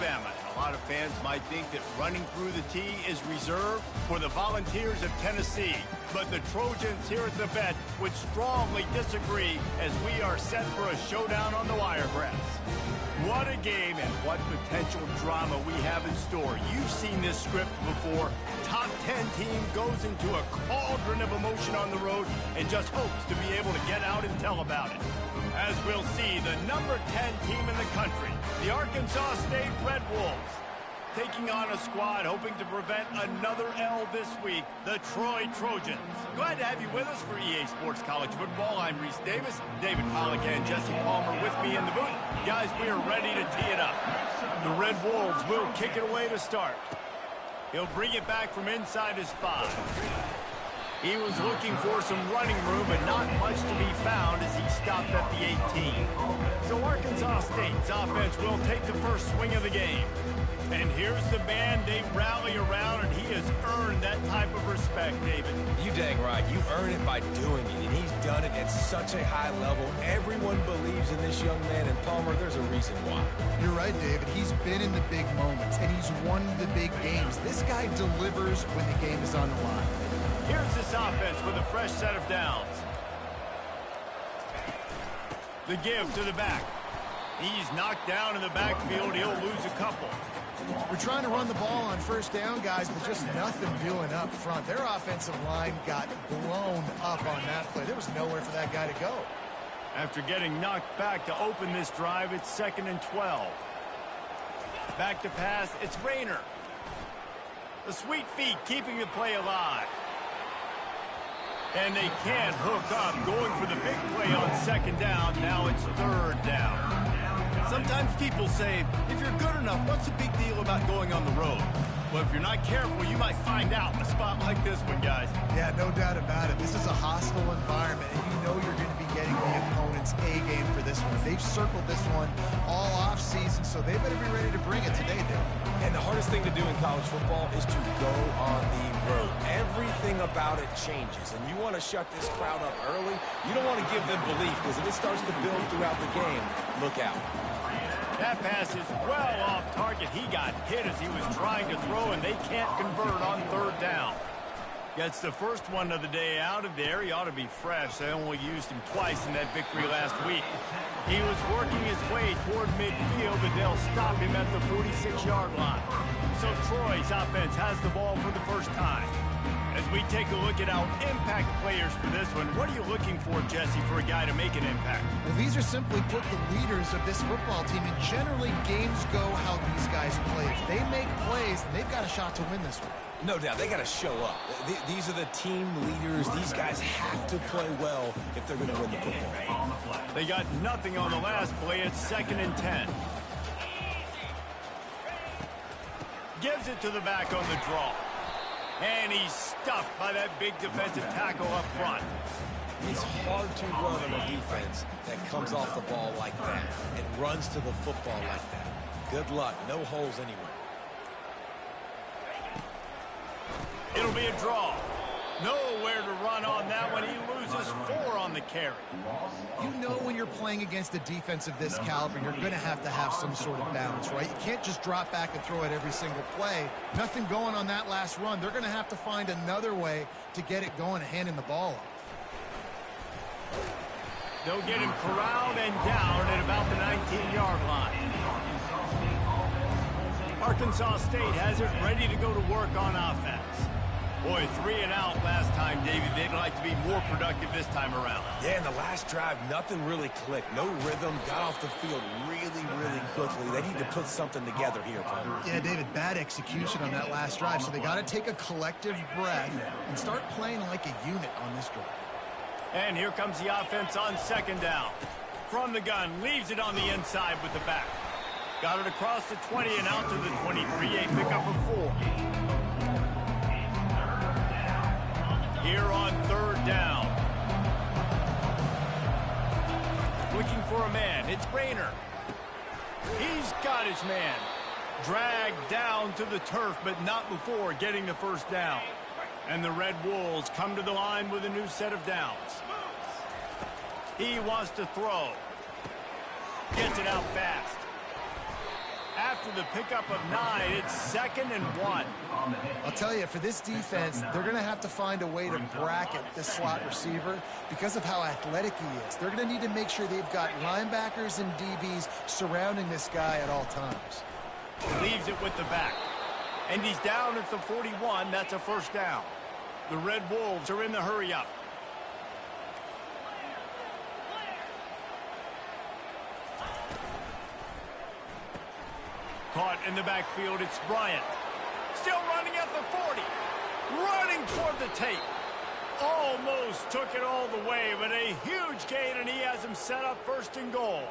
Alabama. And a lot of fans might think that running through the tee is reserved for the Volunteers of Tennessee. But the Trojans here at the Vet would strongly disagree as we are set for a showdown on the Wiregrass. What a game and what potential drama we have in store. You've seen this script before. Top 10 team goes into a cauldron of emotion on the road and just hopes to be able to get out and tell about it. As we'll see, the number 10 team in the country, the Arkansas State Red Wolves, taking on a squad hoping to prevent another L this week, the Troy Trojans. Glad to have you with us for EA Sports College Football. I'm Reese Davis, David Pollack and Jesse Palmer with me in the booth. Guys, we are ready to tee it up. The Red Wolves will kick it away to start. He'll bring it back from inside his 5. He was looking for some running room, but not much to be found as he stopped at the 18. So Arkansas State's offense will take the first swing of the game. And here's the man they rally around, and he has earned that type of respect, David. You dang right. You earn it by doing it, and he's done it at such a high level. Everyone believes in this young man, and Palmer, there's a reason why. You're right, David. He's been in the big moments, and he's won the big games. This guy delivers when the game is on the line. Here's this offense with a fresh set of downs. The give to the back. He's knocked down in the backfield. He'll lose a couple. We're trying to run the ball on first down, guys, but just nothing doing up front. Their offensive line got blown up on that play. There was nowhere for that guy to go. After getting knocked back to open this drive, it's 2nd and 12. Back to pass, it's Rayner. The sweet feet keeping the play alive. And they can't hook up, going for the big play on 2nd down. Now it's 3rd down. Sometimes people say, if you're good enough, what's the big deal about going on the road? Well, if you're not careful, you might find out in a spot like this one, guys. Yeah, no doubt about it. This is a hostile environment, and you know you're going to be getting the opponent's A game for this one. They've circled this one all offseason, so they better be ready to bring it today, Dave. And the hardest thing to do in college football is to go on the road. Everything about it changes, and you want to shut this crowd up early. You don't want to give them belief, because if it starts to build throughout the game, look out. That pass is well off target. He got hit as he was trying to throw, and they can't convert on 3rd down. Gets the first one of the day out of there. He ought to be fresh. They only used him twice in that victory last week. He was working his way toward midfield, but they'll stop him at the 46-yard line. So Troy's offense has the ball for the first time. As we take a look at our impact players for this one, what are you looking for, Jesse, for a guy to make an impact? Well, these are simply put the leaders of this football team, and generally games go how these guys play. If they make plays, they've got a shot to win this one. No doubt, they got to show up. These are the team leaders. These guys have to play well if they're going to win the football. They got nothing on the last play. It's 2nd and 10. Gives it to the back on the draw. And he's stuffed by that big defensive tackle up front. It's hard to run on a defense that comes off the ball like that and runs to the football like that. Good luck. No holes anywhere. It'll be a draw. Nowhere to run on that one. He loses 4 on the carry. You know when you're playing against a defense of this caliber, you're going to have some sort of balance, right? You can't just drop back and throw it every single play. Nothing going on that last run. They're going to have to find another way to get it going and handing the ball off. They'll get him corralled and down at about the 19-yard line. Arkansas State has it ready to go to work on offense. Boy, 3 and out last time, David. They'd like to be more productive this time around. Yeah, in the last drive, nothing really clicked. No rhythm. Got off the field really, really quickly. They need to put something together here, Palmer. Yeah, David, bad execution on that last drive. So they got to take a collective breath and start playing like a unit on this drive. And here comes the offense on 2nd down. From the gun, leaves it on the inside with the back. Got it across the 20 and out to the 23, a pickup of 4. Here on 3rd down. Looking for a man. It's Rayner. He's got his man. Dragged down to the turf, but not before getting the first down. And the Red Wolves come to the line with a new set of downs. He wants to throw. Gets it out fast. After the pickup of 9, it's 2nd and 1. I'll tell you, for this defense, they're going to have to find a way to bracket this slot receiver because of how athletic he is. They're going to need to make sure they've got linebackers and DBs surrounding this guy at all times. Leaves it with the back. And he's down at the 41. That's a first down. The Red Wolves are in the hurry-up. Caught in the backfield, it's Bryant. Still running at the 40. Running toward the tape. Almost took it all the way, but a huge gain, and he has him set up 1st and goal.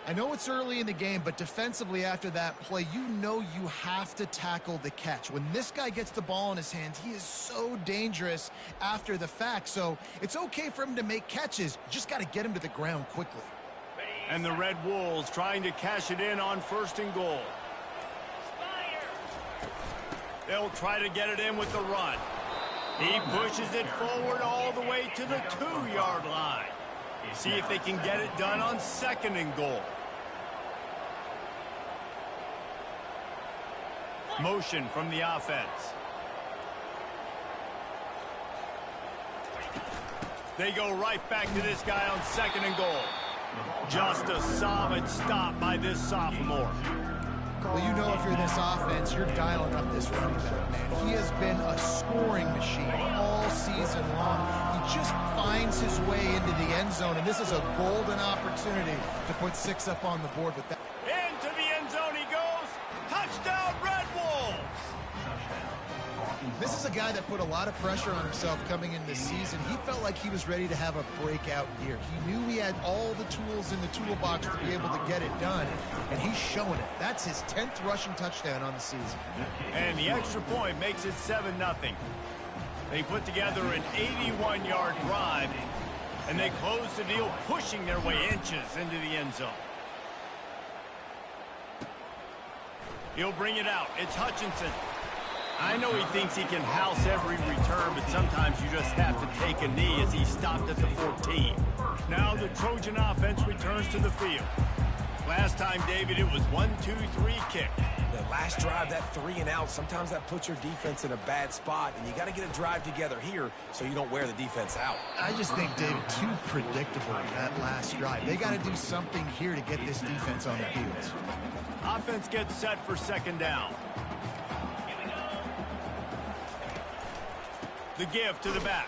I know it's early in the game, but defensively after that play, you know you have to tackle the catch. When this guy gets the ball in his hands, he is so dangerous after the fact. So it's okay for him to make catches. You just got to get him to the ground quickly. And the Red Wolves trying to cash it in on 1st and goal. They'll try to get it in with the run. He pushes it forward all the way to the 2-yard line. See if they can get it done on 2nd and goal. Motion from the offense. They go right back to this guy on 2nd and goal. Just a solid stop by this sophomore. Well, you know if you're this offense, you're dialing up this running back, man. He has been a scoring machine all season long. He just finds his way into the end zone, and this is a golden opportunity to put 6 up on the board with that. Into the end zone he goes. Touchdown, Red Wolves! This is a guy that put a lot of pressure on himself coming in this season. He felt like he was ready to have a breakout year. He knew he had all the tools in the toolbox to be able to get it done, and he's showing it. That's his 10th rushing touchdown on the season. And the extra point makes it 7-0. They put together an 81-yard drive, and they close the deal, pushing their way inches into the end zone. He'll bring it out. It's Hutchinson. I know he thinks he can house every return, but sometimes you just have to take a knee as he stopped at the 14. Now the Trojan offense returns to the field. Last time, David, it was 1-2-3 kick. The last drive, that 3 and out, sometimes that puts your defense in a bad spot, and you got to get a drive together here so you don't wear the defense out. I just think, David, too predictable that last drive. They got to do something here to get this defense on the field. Offense gets set for 2nd down. The give to the back.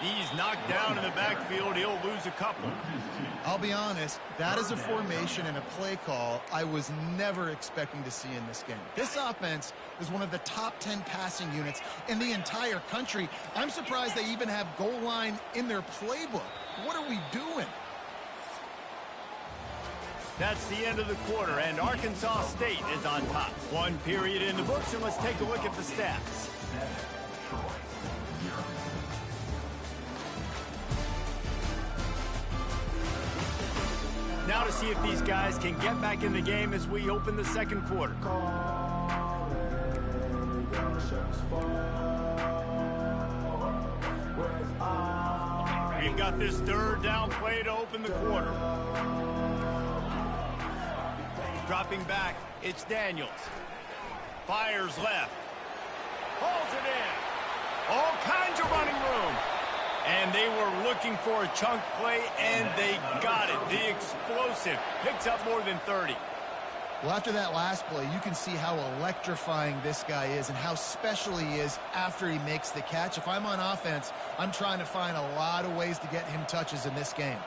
He's knocked down in the backfield. He'll lose a couple. I'll be honest, that is a formation and a play call I was never expecting to see in this game. This offense is one of the top 10 passing units in the entire country. I'm surprised they even have goal line in their playbook. What are we doing? That's the end of the quarter, and Arkansas State is on top. 1 period in the books, and let's take a look at the stats. Now to see if these guys can get back in the game as we open the 2nd quarter. We've got this 3rd down play to open the quarter. Dropping back, it's Daniels. Fires left. Pulls it in. All kinds of running room. And they were looking for a chunk play, and they got it. The explosive picks up more than 30. Well, after that last play, you can see how electrifying this guy is and how special he is after he makes the catch. If I'm on offense, I'm trying to find a lot of ways to get him touches in this game.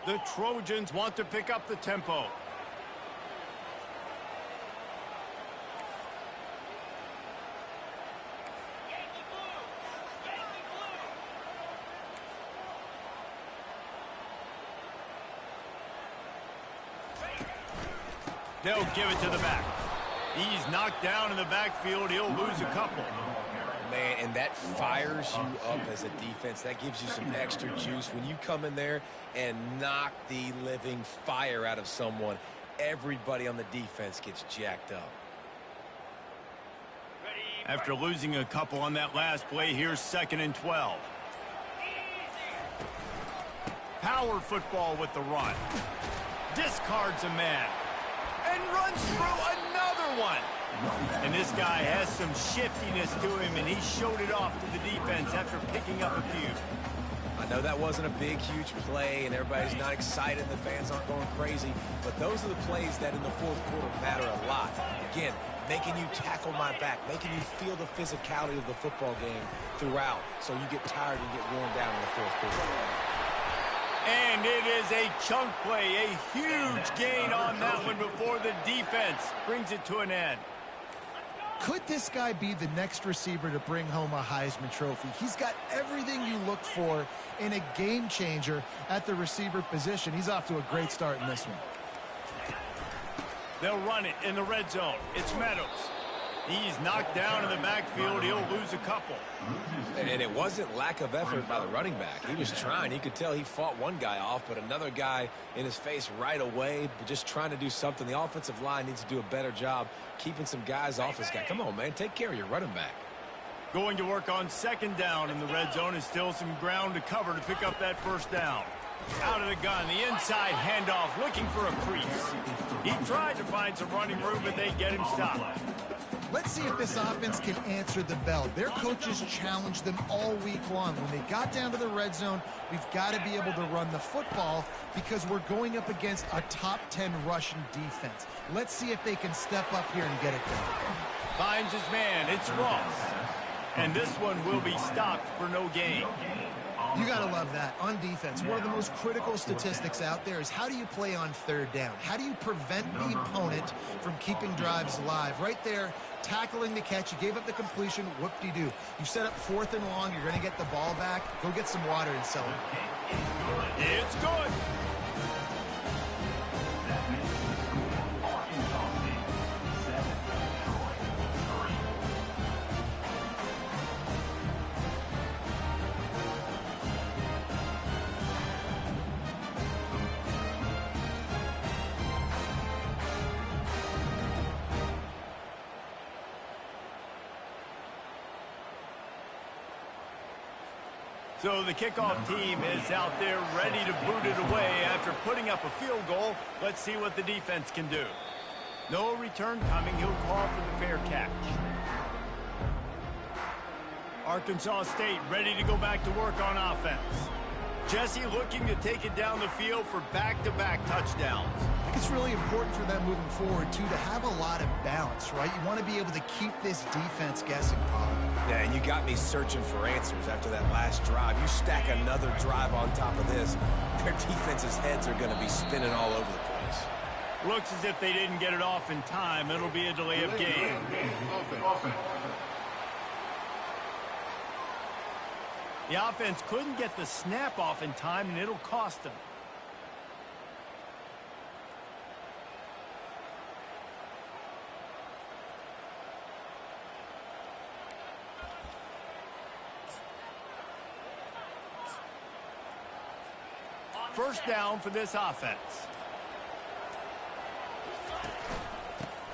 The Trojans want to pick up the tempo. They'll give it to the back. He's knocked down in the backfield. He'll lose a couple. Man, and that fires you up as a defense. That gives you some extra juice. When you come in there and knock the living fire out of someone, everybody on the defense gets jacked up. After losing a couple on that last play, here's 2nd and 12. Power football with the run. Discards a man. And runs through another one. And this guy has some shiftiness to him, and he showed it off to the defense after picking up a few. I know that wasn't a big, huge play, and everybody's not excited, and the fans aren't going crazy, but those are the plays that in the fourth quarter matter a lot. Again, making you tackle my back, making you feel the physicality of the football game throughout, so you get tired and get worn down in the fourth quarter. And it is a chunk play, a huge gain on that one before the defense brings it to an end. Could this guy be the next receiver to bring home a Heisman Trophy? He's got everything you look for in a game changer at the receiver position. He's off to a great start in this one. They'll run it in the red zone. It's Meadows. He's knocked down in the backfield. He'll lose a couple. And it wasn't lack of effort by the running back. He was trying. He could tell he fought one guy off, but another guy in his face right away, but just trying to do something. The offensive line needs to do a better job keeping some guys off his guy. Come on, man. Take care of your running back. Going to work on 2nd down in the red zone, and still some ground to cover to pick up that 1st down. Out of the gun, the inside handoff, looking for a crease. He tried to find some running room, but they get him stopped. Let's see if this offense can answer the bell. Their coaches challenged them all week long. When they got down to the red zone, we've got to be able to run the football because we're going up against a top 10 Russian defense. Let's see if they can step up here and get it done. Finds his man. It's Ross. And this one will be stopped for no gain. You got to love that. On defense, one of the most critical statistics out there is how do you play on 3rd down? How do you prevent the opponent from keeping drives alive? Right there, tackling the catch. You gave up the completion. Whoop-de-doo. You set up 4th and long. You're going to get the ball back. Go get some water and sell it. It's good. So the kickoff team is out there ready to boot it away after putting up a field goal. Let's see what the defense can do. No return coming. He'll call for the fair catch. Arkansas State ready to go back to work on offense. Jesse looking to take it down the field for back-to-back touchdowns. I think it's really important for them moving forward, too, to have a lot of balance, right? You want to be able to keep this defense guessing, Pollard. Yeah, and you got me searching for answers after that last drive. You stack another drive on top of this, their defense's heads are going to be spinning all over the place. Looks as if they didn't get it off in time. It'll be a delay of game. The offense couldn't get the snap off in time, and it'll cost them. First down for this offense.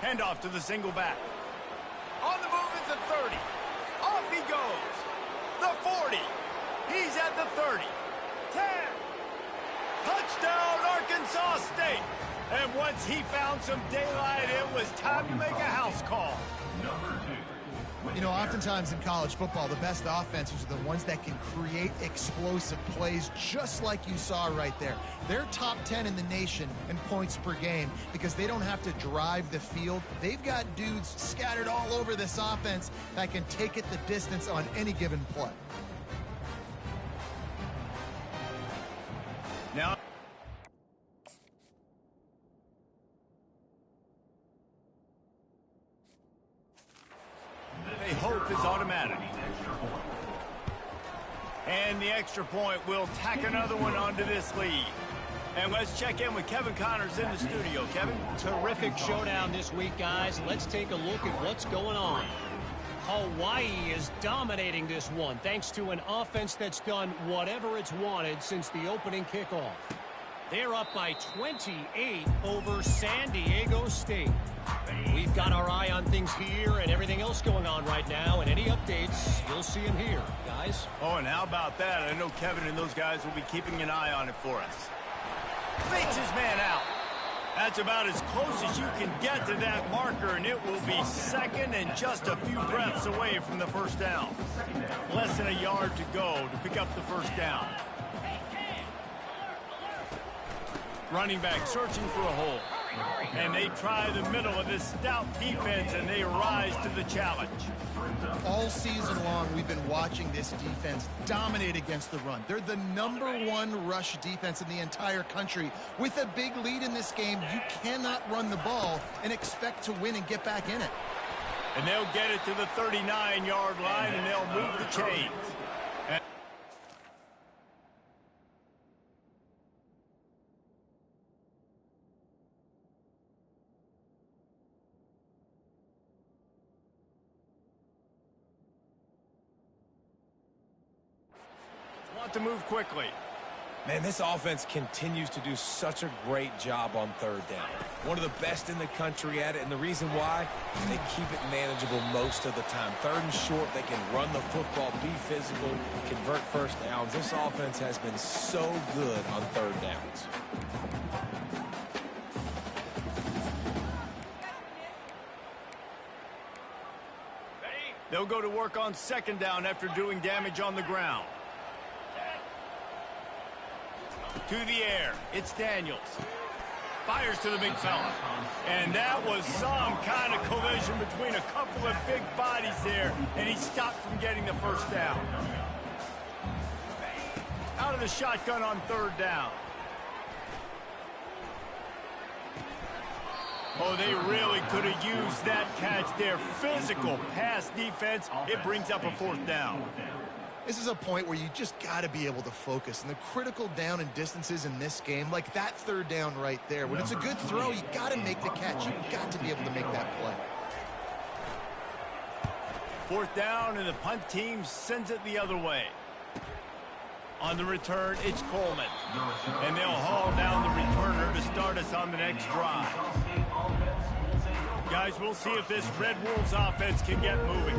Handoff to the single back. On the move at the 30. Off he goes. The 40. He's at the 30. 10. Touchdown, Arkansas State. And once he found some daylight, it was time to make a house call. You know, oftentimes in college football, the best offenses are the ones that can create explosive plays just like you saw right there. They're top 10 in the nation in points per game because they don't have to drive the field. They've got dudes scattered all over this offense that can take it the distance on any given play. Now, they hope is automatic. And the extra point will tack another one onto this lead. And let's check in with Kevin Connors in the studio. Kevin? Terrific showdown this week, guys. Let's take a look at what's going on. Hawaii is dominating this one thanks to an offense that's done whatever it's wanted since the opening kickoff. They're up by 28 over San Diego State. We've got our eye on things here and everything else going on right now, and any updates, you'll see them here, guys. Oh, and how about that? I know Kevin and those guys will be keeping an eye on it for us. Fakes his man out. That's about as close as you can get to that marker, and it will be second and just a few breaths away from the first down. Less than a yard to go to pick up the first down. Running back searching for a hole. And they try the middle of this stout defense, and they rise to the challenge. All season long, we've been watching this defense dominate against the run. They're the #1 rush defense in the entire country. With a big lead in this game, you cannot run the ball and expect to win and get back in it. And they'll get it to the 39-yard line, and they'll move the chains. To move quickly. Man, this offense continues to do such a great job on third down. One of the best in the country at it, and the reason why, they keep it manageable most of the time. Third and short, they can run the football, be physical, convert first downs. This offense has been so good on third downs. They'll go to work on second down after doing damage on the ground. To the air, it's Daniels. Fires to the big fella. And that was some kind of collision between a couple of big bodies there, and he stopped from getting the first down. Out of the shotgun on third down. Oh, they really could have used that catch there. Physical pass defense. It brings up a fourth down. This is a point where you just got to be able to focus. And the critical down and distances in this game, like that third down right there, when it's a good throw, you got to make the catch. You've got to be able to make that play. Fourth down, and the punt team sends it the other way. On the return, it's Coleman. And they'll haul down the returner to start us on the next drive. Guys, we'll see if this Red Wolves offense can get moving.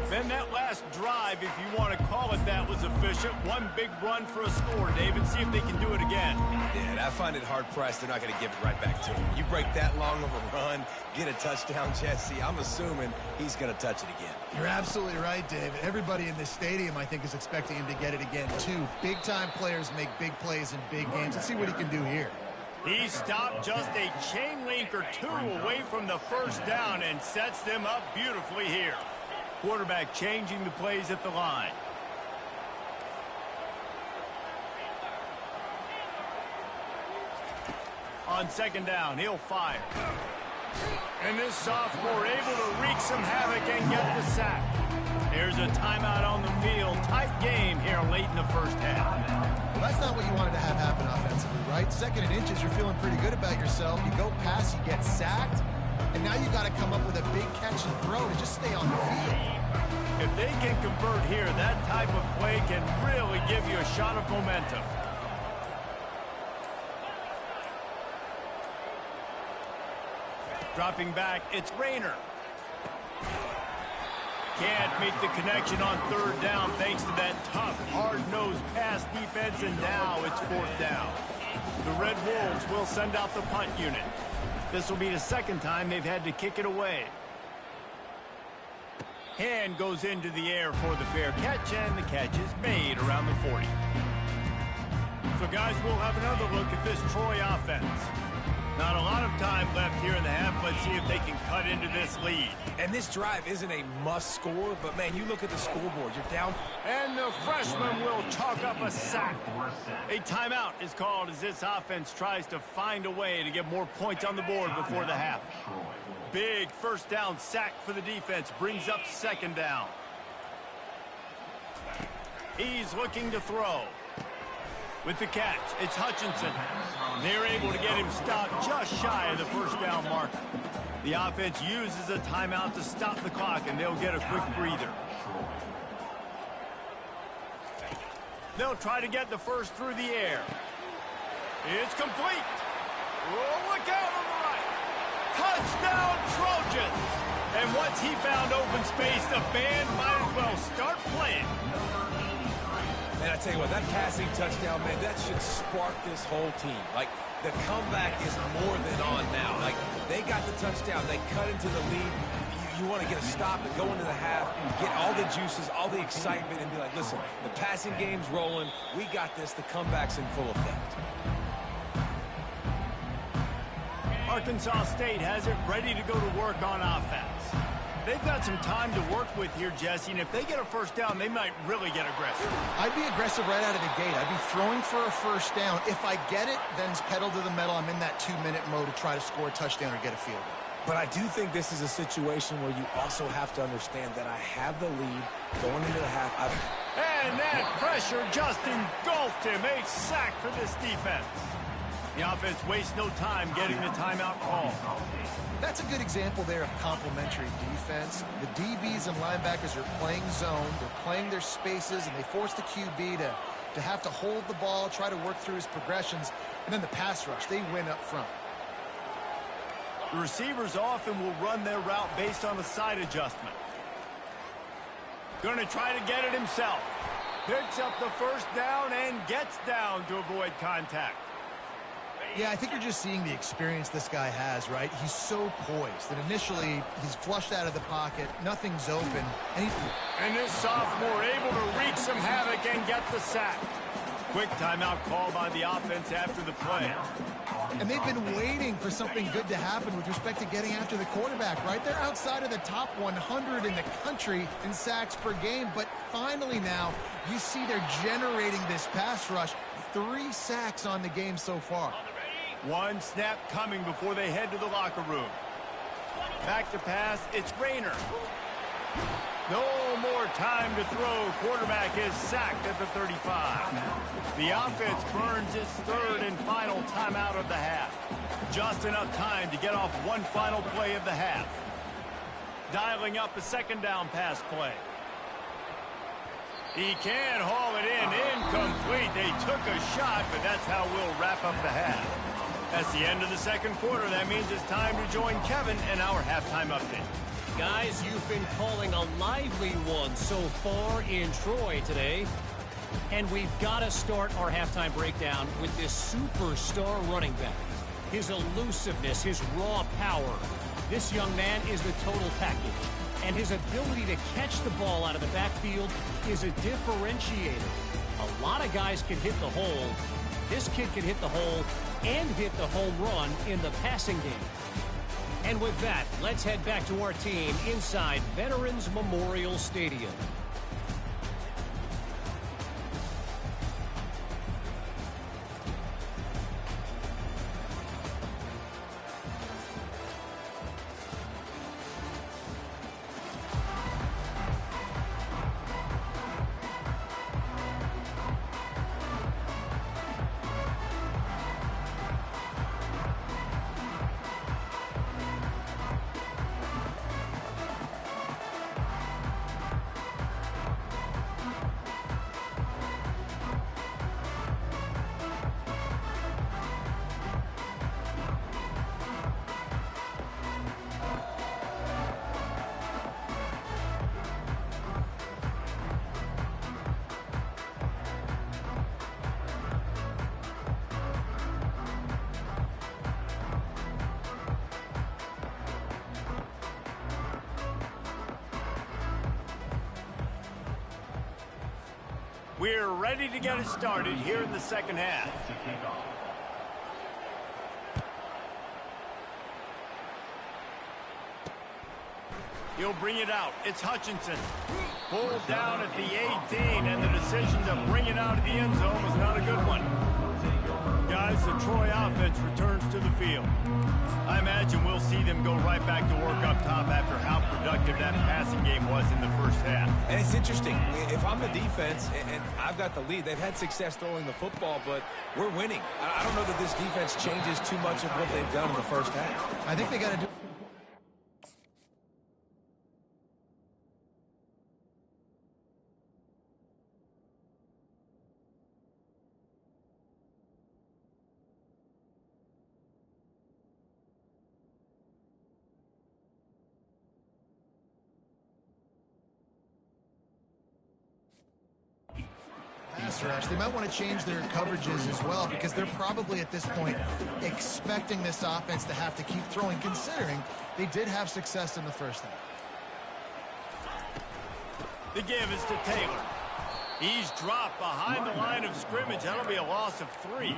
Then that last drive, if you want to call it that, was efficient. One big run for a score, David. See if they can do it again. Yeah, and I find it hard-pressed. They're not going to give it right back to him. You break that long of a run, get a touchdown, Jesse, I'm assuming he's going to touch it again. You're absolutely right, David. Everybody in this stadium, I think, is expecting him to get it again, too. Big-time players make big plays in big games. Let's see what he can do here. He stopped just a chain link or two away from the first down and sets them up beautifully here. Quarterback changing the plays at the line. On second down, he'll fire. And this sophomore able to wreak some havoc and get the sack. There's a timeout on the field. Tight game here late in the first half. Well, that's not what you wanted to have happen offensively, right? Second and inches, you're feeling pretty good about yourself. You go past, you get sacked, and now you got to come up with a big catch and throw to just stay on the field. If they can convert here, that type of play can really give you a shot of momentum. Dropping back, it's Rayner. Can't make the connection on third down thanks to that tough, hard-nosed pass defense, and now it's fourth down. The Red Wolves will send out the punt unit. This will be the second time they've had to kick it away. Hand goes into the air for the fair catch, and the catch is made around the 40. So, guys, we'll have another look at this Troy offense. Not a lot of time left here in the half. Let's see if they can cut into this lead. And this drive isn't a must score, but, man, you look at the scoreboard. You're down. And the freshman will chalk up a sack. A timeout is called as this offense tries to find a way to get more points on the board before the half. Big first down sack for the defense. Brings up second down. He's looking to throw. With the catch, it's Hutchinson. They're able to get him stopped just shy of the first down marker. The offense uses a timeout to stop the clock, and they'll get a quick breather. They'll try to get the first through the air. It's complete. Oh, look out on the right. Touchdown, Trojans. And once he found open space, the band might as well start playing. Man, I tell you what, that passing touchdown, man, that should spark this whole team. Like, the comeback is more than on now. Like, they got the touchdown. They cut into the lead. You want to get a stop and go into the half, get all the juices, all the excitement, and be like, listen, the passing game's rolling. We got this. The comeback's in full effect. Arkansas State has it ready to go to work on offense. They've got some time to work with here, Jesse, and if they get a first down, they might really get aggressive. I'd be aggressive right out of the gate. I'd be throwing for a first down. If I get it, then it's pedal to the metal. I'm in that 2-minute mode to try to score a touchdown or get a field goal. But I do think this is a situation where you also have to understand that I have the lead going into the half. And that pressure just engulfed him. A sack for this defense. The offense wastes no time getting the timeout call. That's a good example there of complementary defense. The DBs and linebackers are playing zone. They're playing their spaces, and they force the QB to have to hold the ball, try to work through his progressions, and then the pass rush. They win up front. The receivers often will run their route based on a side adjustment. Going to try to get it himself. Picks up the first down and gets down to avoid contact. Yeah, I think you're just seeing the experience this guy has, right? He's so poised. And initially, he's flushed out of the pocket. Nothing's open. And this sophomore able to wreak some havoc and get the sack. Quick timeout called by the offense after the play. And they've been waiting for something good to happen with respect to getting after the quarterback, right? They're outside of the top 100 in the country in sacks per game, but finally now you see they're generating this pass rush. 3 sacks on the game so far. One snap coming before they head to the locker room. Back to pass, it's Rayner. No more time to throw. Quarterback is sacked at the 35. The offense burns its third and final timeout of the half. Just enough time to get off one final play of the half. Dialing up a second down pass play. He can haul it in. Incomplete. They took a shot, but that's how we'll wrap up the half. That's the end of the second quarter. That means it's time to join Kevin in our halftime update. Guys, you've been calling a lively one so far in Troy today. And we've got to start our halftime breakdown with this superstar running back. His elusiveness, his raw power. This young man is the total package. And his ability to catch the ball out of the backfield is a differentiator. A lot of guys can hit the hole. This kid can hit the hole and hit the home run in the passing game. And with that, let's head back to our team inside Veterans Memorial Stadium. We're ready to get it started here in the second half. He'll bring it out. It's Hutchinson. Pulled down at the 18, and the decision to bring it out of the end zone was not a good one. Guys, the Troy offense returns to the field. I imagine we'll see them go right back to work up top after how productive that passing game was in the first half. And it's interesting. If I'm the defense and I've got the lead, they've had success throwing the football, but we're winning. I don't know that this defense changes too much of what they've done in the first half. I think they got to do pass rush. They might want to change their coverages as well because they're probably at this point expecting this offense to have to keep throwing, considering they did have success in the first half. The give is to Taylor. He's dropped behind the line of scrimmage. That'll be a loss of 3.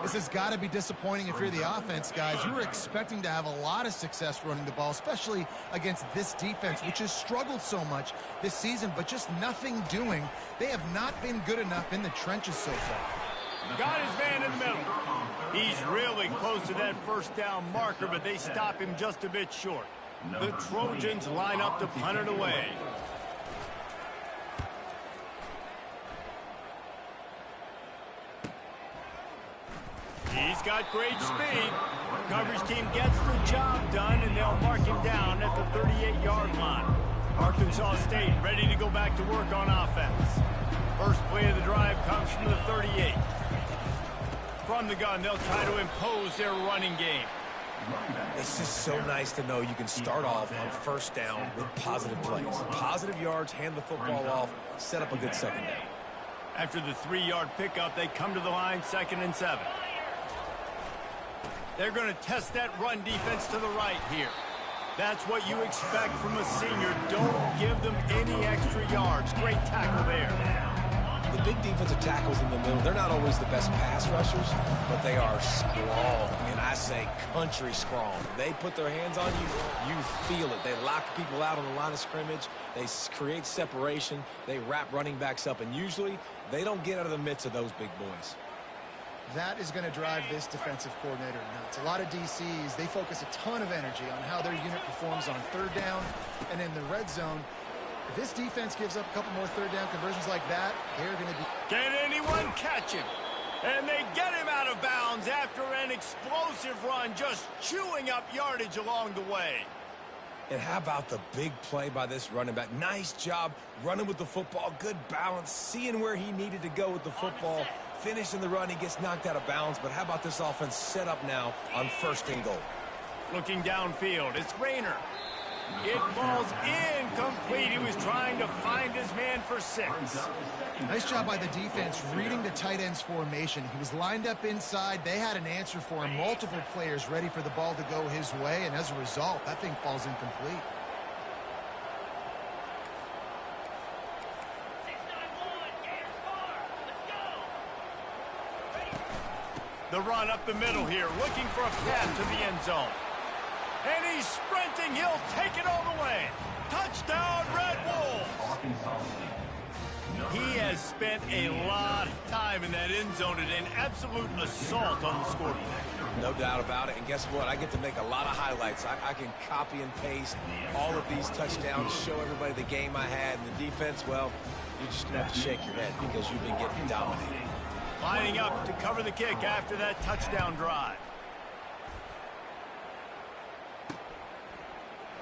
This has got to be disappointing if you're the offense, guys. You were expecting to have a lot of success running the ball, especially against this defense, which has struggled so much this season, but just nothing doing. They have not been good enough in the trenches so far. Got his man in the middle. He's really close to that first down marker, but they stop him just a bit short. The Trojans line up to punt it away. He's got great speed. Coverage team gets the job done, and they'll mark him down at the 38-yard line. Arkansas State ready to go back to work on offense. First play of the drive comes from the 38. From the gun, they'll try to impose their running game. It's just so nice to know you can start off on first down with positive plays. Positive yards, hand the football off, set up a good second down. After the 3-yard pickup, they come to the line, 2nd and 7. They're going to test that run defense to the right here. That's what you expect from a senior. Don't give them any extra yards. Great tackle there. The big defensive tackles in the middle, they're not always the best pass rushers, but they are strong, and I say country strong. They put their hands on you, you feel it. They lock people out on the line of scrimmage. They create separation. They wrap running backs up, and usually they don't get out of the midst of those big boys. That is going to drive this defensive coordinator nuts. A lot of DCs, they focus a ton of energy on how their unit performs on third down and in the red zone. If this defense gives up a couple more third down conversions like that, they're going to be... Can anyone catch him? And they get him out of bounds after an explosive run, just chewing up yardage along the way. And how about the big play by this running back? Nice job running with the football, good balance, seeing where he needed to go with the football. Finishing the run, he gets knocked out of bounds, but how about this offense set up now on 1st and goal? Looking downfield, it's Rayner. It falls incomplete. He was trying to find his man for 6. Nice job by the defense reading the tight end's formation. He was lined up inside. They had an answer for him. Multiple players ready for the ball to go his way, and as a result, that thing falls incomplete. The run up the middle here, looking for a path to the end zone. And he's sprinting. He'll take it all the way. Touchdown, Red Wolves. He has spent a lot of time in that end zone and an absolute assault on the scoreboard. No doubt about it. And guess what? I get to make a lot of highlights. I can copy and paste all of these touchdowns, show everybody the game I had. And the defense, well, you're just going to have to shake your head because you've been getting dominated. Lining up to cover the kick after that touchdown drive.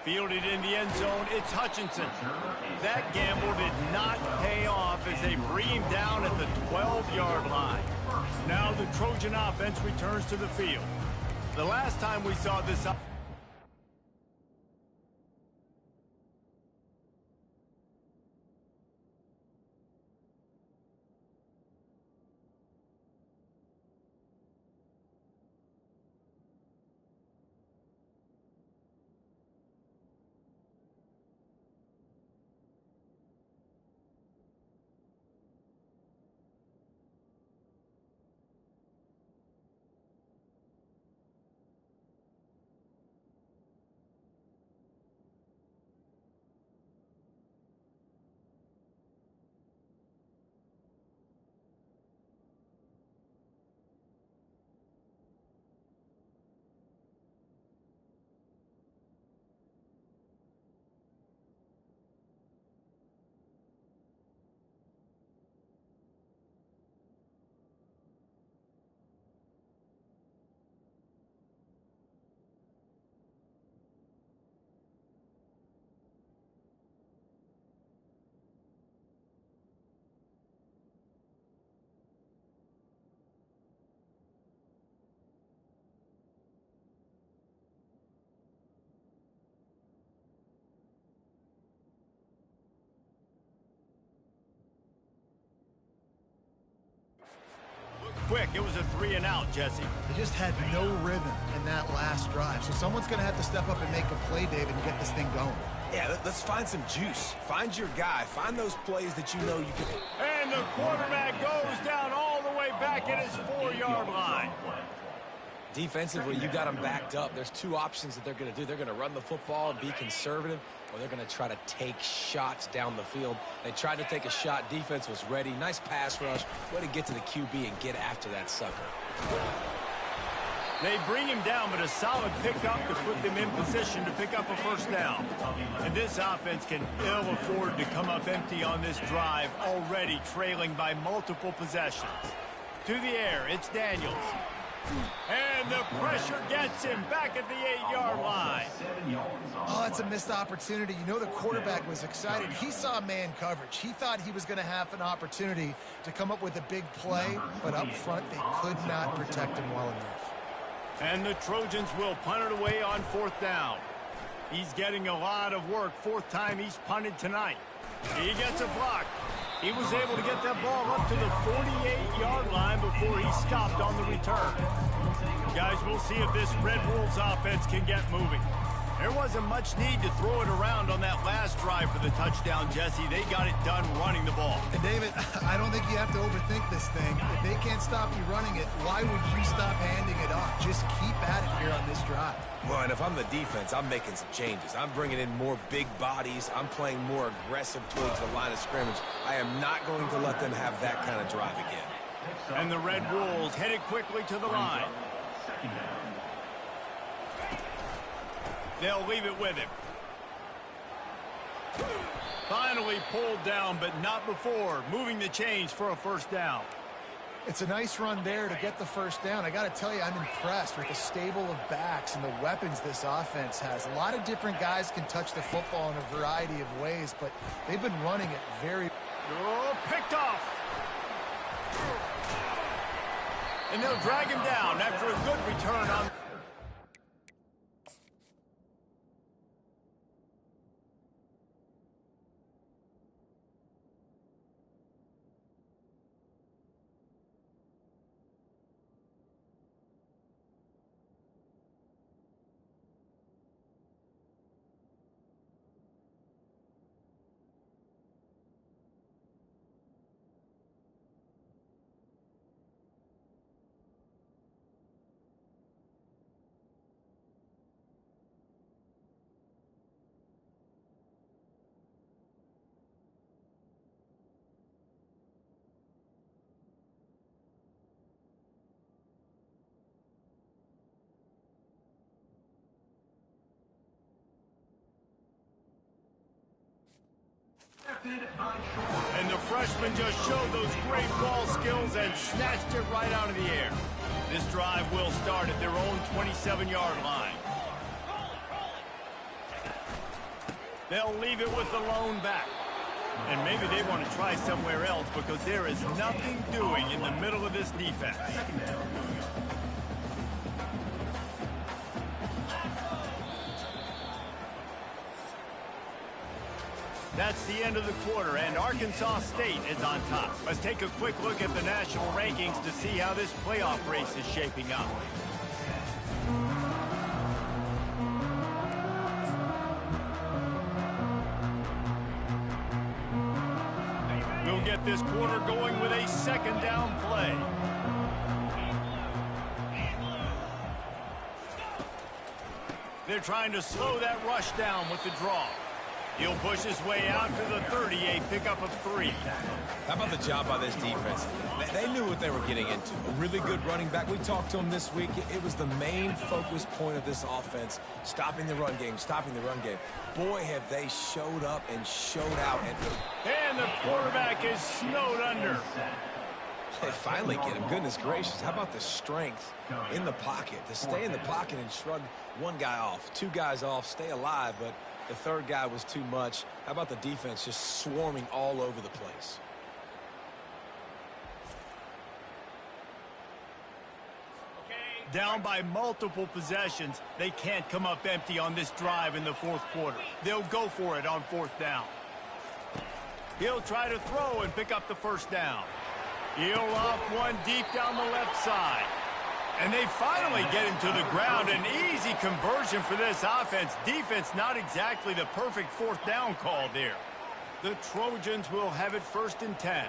Fielded in the end zone, it's Hutchinson. That gamble did not pay off as they bring him down at the 12-yard line. Now the Trojan offense returns to the field. The last time we saw this quick. It was a 3-and-out, Jesse. They just had no rhythm in that last drive. So someone's going to have to step up and make a play, David, and get this thing going. Yeah, let's find some juice. Find your guy. Find those plays that you know you can. And the quarterback goes down all the way back at his 4-yard line. Defensively, you got them backed up. There's two options that they're going to do. They're going to run the football and be conservative, or they're going to try to take shots down the field. They tried to take a shot. Defense was ready. Nice pass rush. Way to get to the QB and get after that sucker. They bring him down, but a solid pickup to put them in position to pick up a first down. And this offense can ill afford to come up empty on this drive, already trailing by multiple possessions. To the air, it's Daniels. And the pressure gets him back at the 8-yard line. Oh, that's a missed opportunity. You know the quarterback was excited. He saw man coverage. He thought he was going to have an opportunity to come up with a big play, but up front they could not protect him well enough. And the Trojans will punt it away on 4th down. He's getting a lot of work. 4th time he's punted tonight. He gets a block. He was able to get that ball up to the 48-yard line before he stopped on the return. Guys, we'll see if this Red Wolves offense can get moving. There wasn't much need to throw it around on that last drive for the touchdown, Jesse. They got it done running the ball. And David, I don't think you have to overthink this thing. If they can't stop you running it, why would you stop handing it off? Just keep at it here on this drive. Well, and if I'm the defense, I'm making some changes. I'm bringing in more big bodies. I'm playing more aggressive towards the line of scrimmage. I am not going to let them have that kind of drive again. And the Red Wolves headed quickly to the line. They'll leave it with him. Finally pulled down, but not before. Moving the chains for a first down. It's a nice run there to get the first down. I got to tell you, I'm impressed with the stable of backs and the weapons this offense has. A lot of different guys can touch the football in a variety of ways, but they've been running it very... Oh, picked off. And they'll drag him down after a good return on... And the freshman just showed those great ball skills and snatched it right out of the air. This drive will start at their own 27-yard line. They'll leave it with the lone back. And maybe they want to try somewhere else because there is nothing doing in the middle of this defense. That's the end of the quarter, and Arkansas State is on top. Let's take a quick look at the national rankings to see how this playoff race is shaping up. We'll get this quarter going with a second down play. They're trying to slow that rush down with the draw. He'll push his way out to the 30, a pickup of 3. How about the job by this defense? They knew what they were getting into. A really good running back. We talked to him this week. It was the main focus point of this offense, stopping the run game, stopping the run game. Boy, have they showed up and showed out. And the quarterback is snowed under. They finally get him. Goodness gracious. How about the strength in the pocket? To stay in the pocket and shrug one guy off, two guys off, stay alive, but the third guy was too much. How about the defense just swarming all over the place? Down by multiple possessions, they can't come up empty on this drive in the fourth quarter. They'll go for it on 4th down. He'll try to throw and pick up the first down. He'll off one deep down the left side. And they finally get him to the ground. An easy conversion for this offense. Defense not exactly the perfect fourth down call there. The Trojans will have it 1st and 10.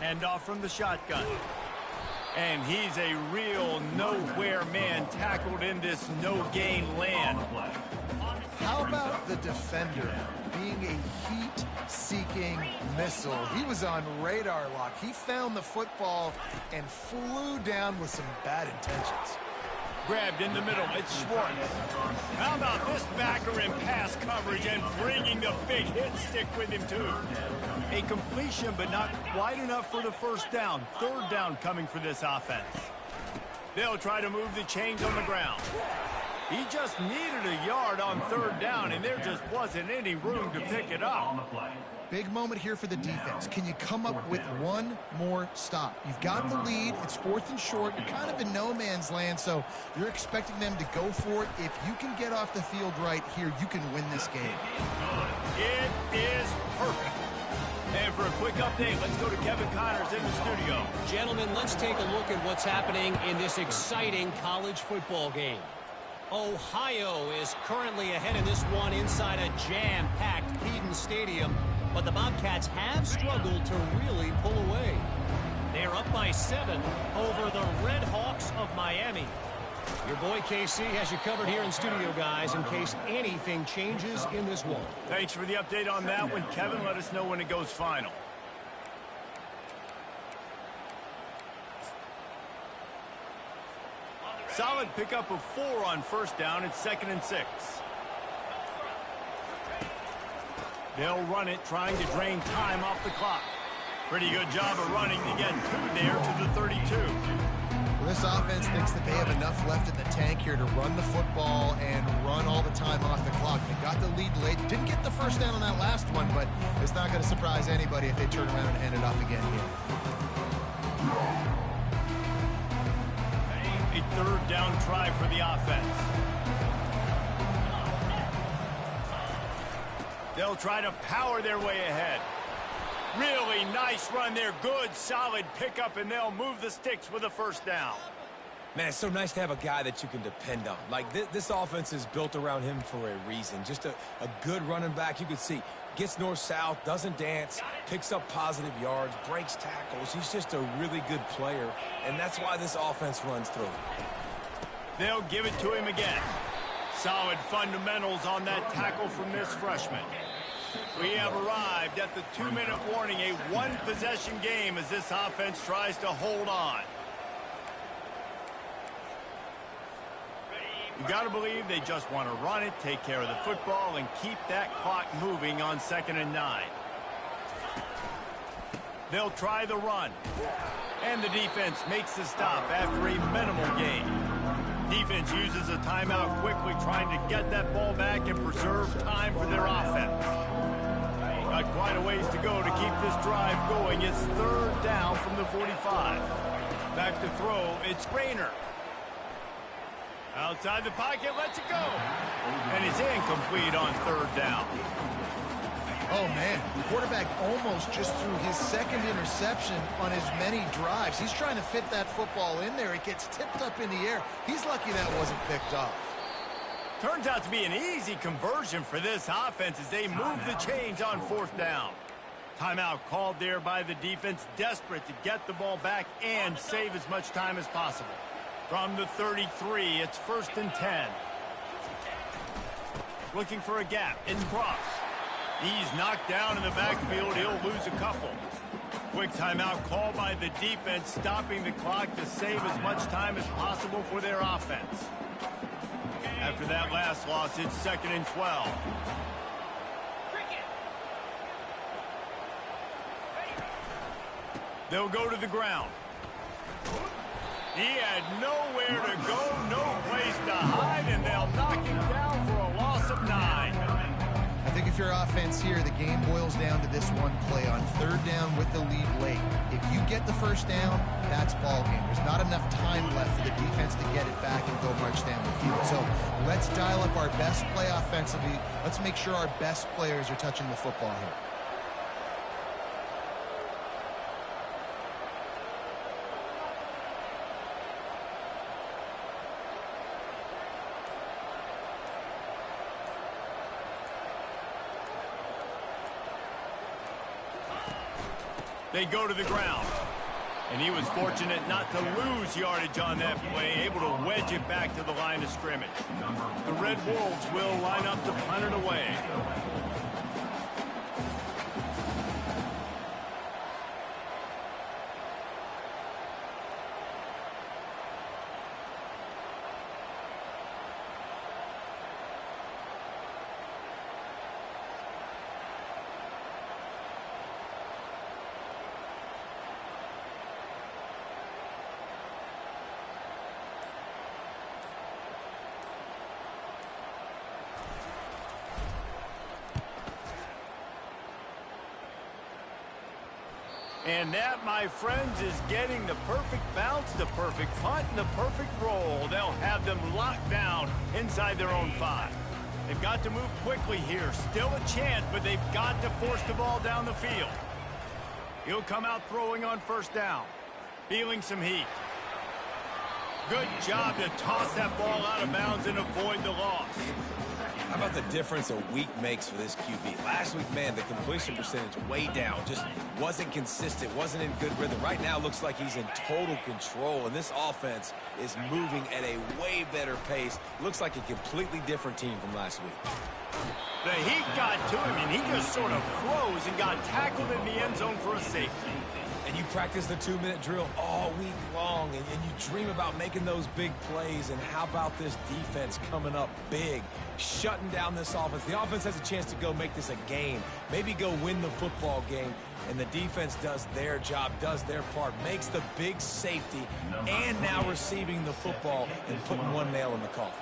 Handoff from the shotgun. And he's a real nowhere man tackled in this no-gain land. How about the defender being a heat-seeking missile? He was on radar lock. He found the football and flew down with some bad intentions. Grabbed in the middle, it's Schwartz. How about this backer in pass coverage and bringing the big hit stick with him too? A completion, but not quite enough for the 1st down. 3rd down coming for this offense. They'll try to move the chains on the ground. He just needed a yard on 3rd down, and there just wasn't any room to pick it up. Big moment here for the defense. Can you come up with one more stop? You've got the lead. It's 4th and short. You're kind of in no man's land, so you're expecting them to go for it. If you can get off the field right here, you can win this game. It is perfect. And for a quick update, let's go to Kevin Connors in the studio. Gentlemen, let's take a look at what's happening in this exciting college football game. Ohio is currently ahead in this one inside a jam-packed Keaton Stadium, but the Bobcats have struggled to really pull away. They're up by 7 over the Red Hawks of Miami. Your boy KC has you covered here in studio, guys, in case anything changes in this one. Thanks for the update on that one, Kevin. Let us know when it goes final. Solid pickup of 4 on 1st down. It's 2nd and 6. They'll run it, trying to drain time off the clock. Pretty good job of running to get 2 there to the 32. Well, this offense thinks that they have enough left in the tank here to run the football and run all the time off the clock. They got the lead late. Didn't get the 1st down on that last one, but it's not going to surprise anybody if they turn around and hand it off again here. A 3rd down try for the offense. They'll try to power their way ahead. Really nice run there. Good, solid pickup, and they'll move the sticks with a 1st down. Man, it's so nice to have a guy that you can depend on. Like, this offense is built around him for a reason. Just a good running back. You can see, gets north-south, doesn't dance, picks up positive yards, breaks tackles. He's just a really good player, and that's why this offense runs through. They'll give it to him again. Solid fundamentals on that tackle from this freshman. We have arrived at the 2-minute warning, a 1-possession game as this offense tries to hold on. You got to believe they just want to run it, take care of the football, and keep that clock moving on 2nd and 9. They'll try the run. And the defense makes the stop after a minimal gain. Defense uses a timeout quickly, trying to get that ball back and preserve time for their offense. Got quite a ways to go to keep this drive going. It's 3rd down from the 45. Back to throw, it's Rayner. Outside the pocket, lets it go. And it's incomplete on 3rd down. Oh, man, the quarterback almost just threw his 2nd interception on as many drives. He's trying to fit that football in there. It gets tipped up in the air. He's lucky that wasn't picked off. Turns out to be an easy conversion for this offense as they move the chains on 4th down. Timeout called there by the defense, desperate to get the ball back and save as much time as possible. From the 33, it's 1st and 10. Looking for a gap, it's Cross. He's knocked down in the backfield. He'll lose a couple. Quick timeout called by the defense, stopping the clock to save as much time as possible for their offense. After that last loss, it's 2nd and 12. They'll go to the ground. He had nowhere to go, no place to hide, and they'll knock him down for a loss of 9. I think if you're offense here, the game boils down to this one play on 3rd down with the lead late. If you get the first down, that's ball game. There's not enough time left for the defense to get it back and go march down the field. So let's dial up our best play offensively. Let's make sure our best players are touching the football here. They go to the ground. And he was fortunate not to lose yardage on that play, able to wedge it back to the line of scrimmage. The Red Wolves will line up to punt it away. And that, my friends, is getting the perfect bounce, the perfect punt, and the perfect roll. They'll have them locked down inside their own 5. They've got to move quickly here. Still a chance, but they've got to force the ball down the field. He'll come out throwing on 1st down. Feeling some heat. Good job to toss that ball out of bounds and avoid the loss. How about the difference a week makes for this QB? Last week, man, the completion percentage way down. Just wasn't consistent, wasn't in good rhythm. Right now, looks like he's in total control, and this offense is moving at a way better pace. Looks like a completely different team from last week. The heat got to him, and he just sort of froze and got tackled in the end zone for a safety. And you practice the 2-minute drill all week long, and you dream about making those big plays. And how about this defense coming up big, shutting down this offense? The offense has a chance to go make this a game, maybe go win the football game, and the defense does their job, does their part, makes the big safety, and now receiving the football and putting one nail in the coffin.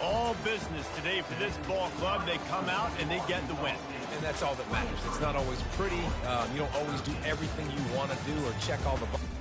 All business today for this ball club. They come out and they get the win. And that's all that matters. It's not always pretty. You don't always do everything you want to do or check all the boxes.